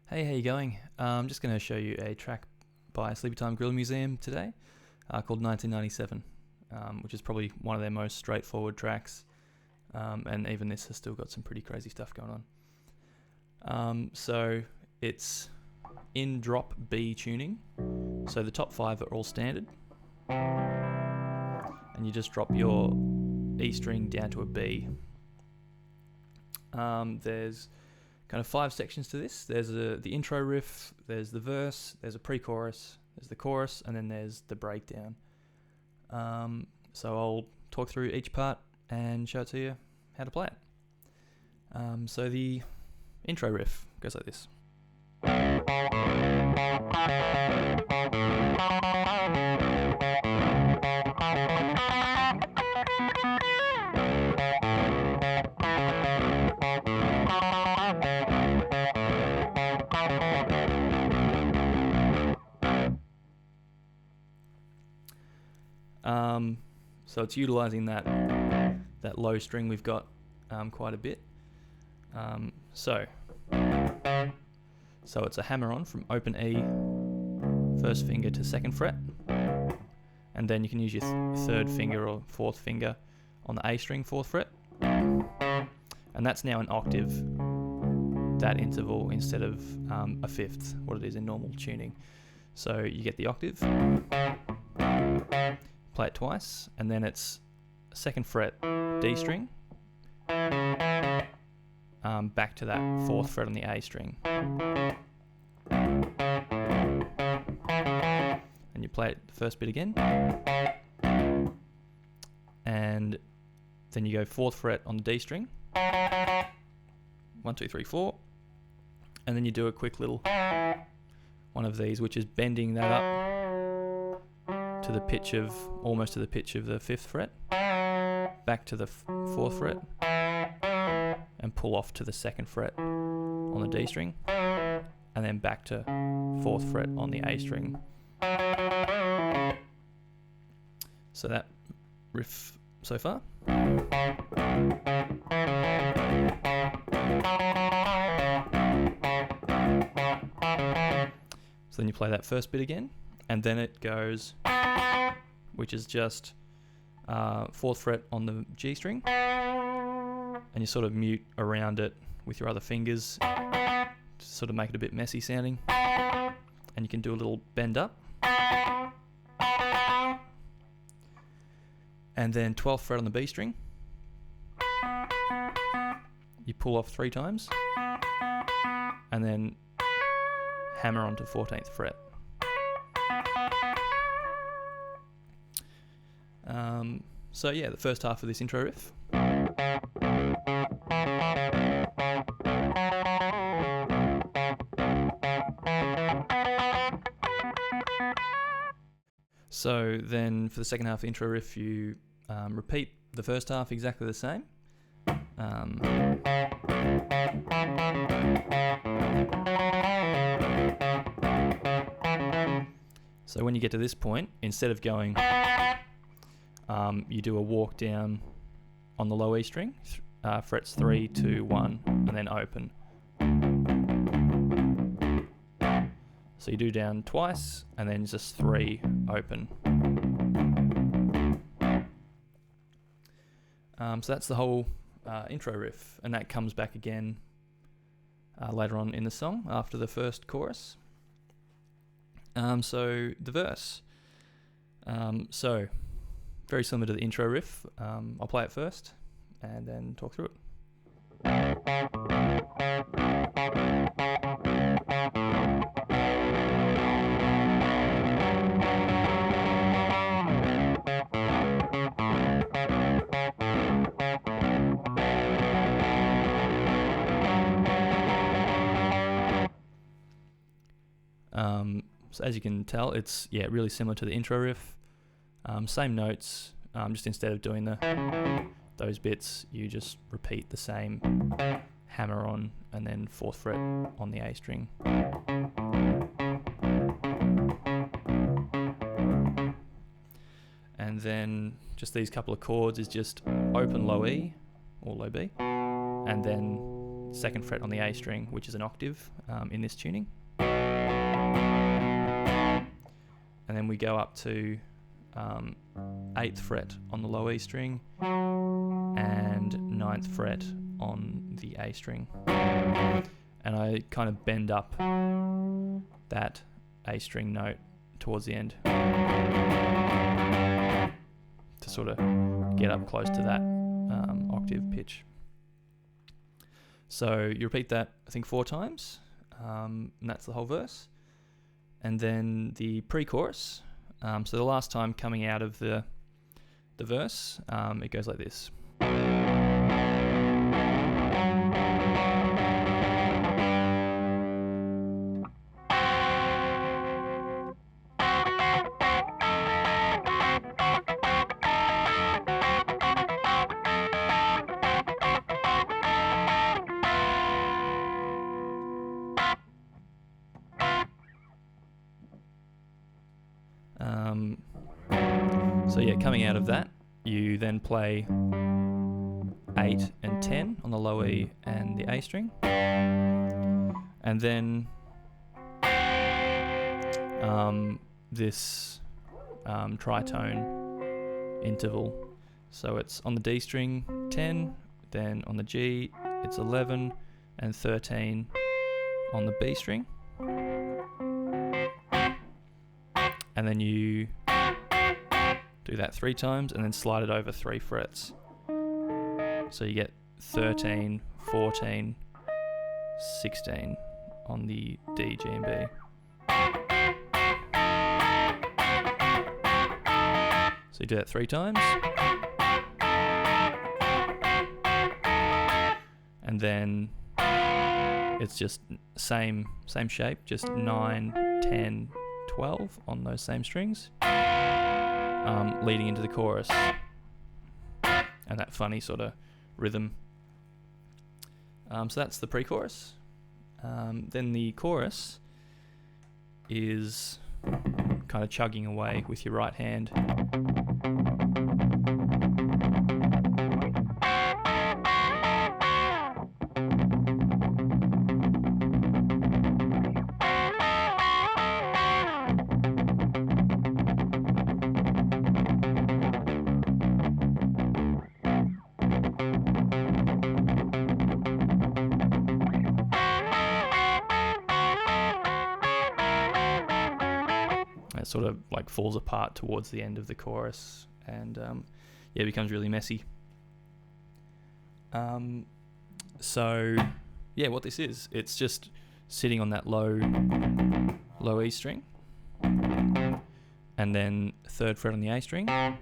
Hey, how you going? I'm just going to show you a track by Sleepytime Grill Museum today called 1997, which is probably one of their most straightforward tracks, and even this has still got some pretty crazy stuff going on. So it's in drop B tuning, so the top 5 are all standard, and you just drop your E string down to a B. There's kind of 5 sections to this. There's the intro riff, there's the verse, there's a pre-chorus, there's the chorus, and then there's the breakdown. So I'll talk through each part and show it to you how to play it. So the intro riff goes like this. So it's utilizing that low string we've got quite a bit. So it's a hammer on from open E, first finger to second fret, and then you can use your third finger or fourth finger on the A string, 4th fret, and that's now an octave, that interval, instead of a 5th, what it is in normal tuning. So you get the octave, play it twice, and then it's 2nd fret D string, back to that 4th fret on the A string, and you play it the first bit again, and then you go 4th fret on the D string, 1, 2, 3, 4, and then you do a quick little one of these, which is bending that up to the pitch of, almost to the pitch of the 5th fret, back to the 4th fret, and pull off to the 2nd fret on the D string, and then back to 4th fret on the A string. So that riff so far. So then you play that first bit again, and then it goes, which is just 4th fret on the G string, and you sort of mute around it with your other fingers to sort of make it a bit messy sounding, and you can do a little bend up, and then 12th fret on the B string, you pull off 3 times, and then hammer onto 14th fret. So yeah, the first half of this intro riff. So then for the second half of the intro riff, you repeat the first half exactly the same. So when you get to this point, instead of going, you do a walk down on the low E string, frets 3, 2, 1, and then open. So you do down twice, and then just 3, open. So that's the whole intro riff, and that comes back again later on in the song after the first chorus. So the verse. So very similar to the intro riff. I'll play it first and then talk through it. So as you can tell, it's really similar to the intro riff. Same notes, just instead of doing those bits, you just repeat the same hammer on and then 4th fret on the A string. And then just these couple of chords is just open low E or low B, and then 2nd fret on the A string, which is an octave in this tuning. And then we go up to 8th fret on the low E string and 9th fret on the A string. And I kind of bend up that A string note towards the end to sort of get up close to that octave pitch. So you repeat that, I think, 4 times, and that's the whole verse. And then the pre-chorus, so the last time coming out of the verse, it goes like this. So yeah, coming out of that, you then play 8 and 10 on the low E and the A string, and then this tritone interval. So it's on the D string 10, then on the G it's 11 and 13 on the B string, and then you do that 3 times and then slide it over 3 frets. So you get 13, 14, 16 on the D, G and B. So you do that 3 times. And then it's just same shape, just 9, 10, 12 on those same strings. Leading into the chorus, and that funny sort of rhythm. So that's the pre-chorus. Then the chorus is kind of chugging away with your right hand. It sort of like falls apart towards the end of the chorus, and yeah, it becomes really messy. So yeah, what this is, it's just sitting on that low E string, and then 3rd fret on the A string, and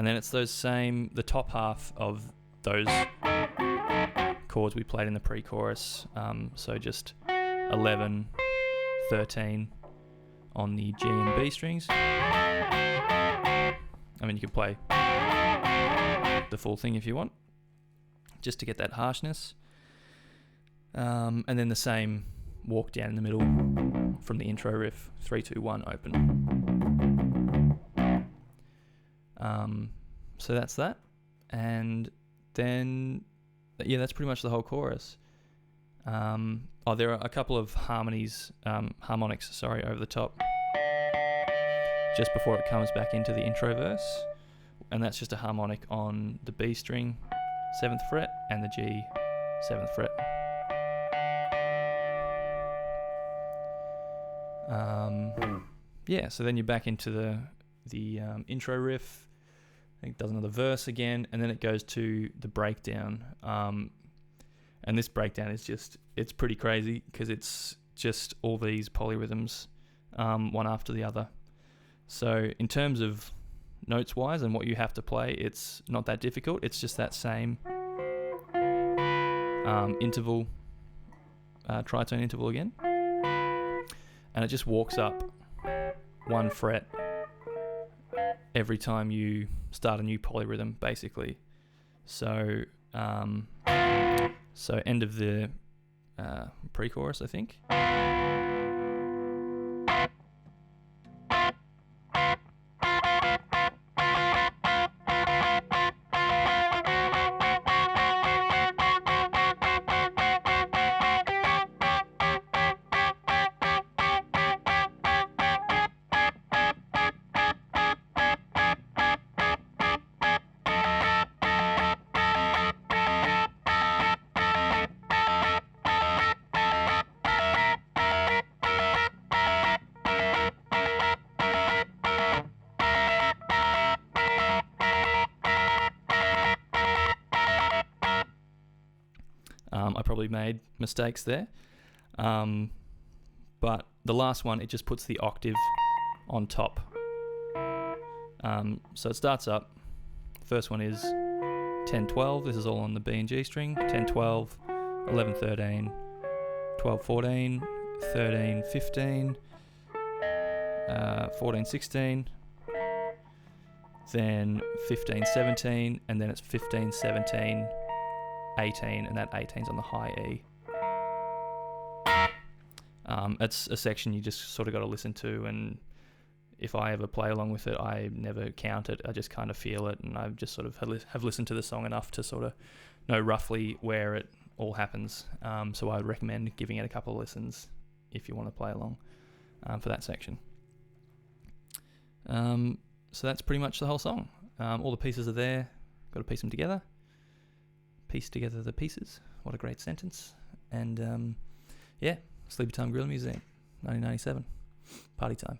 then it's the top half of those chords we played in the pre-chorus, so just 11, 13 on the G and B strings. I mean, you could play the full thing if you want, just to get that harshness. And then the same walk down in the middle from the intro riff, 3, 2, 1, open. So that's that, and then yeah, that's pretty much the whole chorus. There are a couple of harmonics, over the top, just before it comes back into the intro verse, and that's just a harmonic on the B string, 7th fret, and the G, 7th fret. Yeah, so then you're back into the intro riff. I think it does another verse again, and then it goes to the breakdown. And this breakdown is it's pretty crazy, because it's just all these polyrhythms, one after the other. So in terms of notes wise and what you have to play, it's not that difficult. It's just that same interval, tritone interval again. And it just walks up 1 fret every time you start a new polyrhythm, basically. So end of the pre-chorus, I think. I probably made mistakes there. But the last one, it just puts the octave on top. So it starts up. First one is 10-12. This is all on the B and G string. 10-12, 11-13, 12-14, 13-15, 14-16, then 15-17, and then it's 15-17, 18, and that 18's on the high E. It's a section you just sort of got to listen to, and if I ever play along with it, I never count it. I just kind of feel it, and I've just sort of have listened to the song enough to sort of know roughly where it all happens. So I would recommend giving it a couple of listens if you want to play along for that section. So that's pretty much the whole song. All the pieces are there. Got to piece them together. Piece together the pieces. What a great sentence. And yeah, Sleepytime Gorilla Museum, 1997. Party time.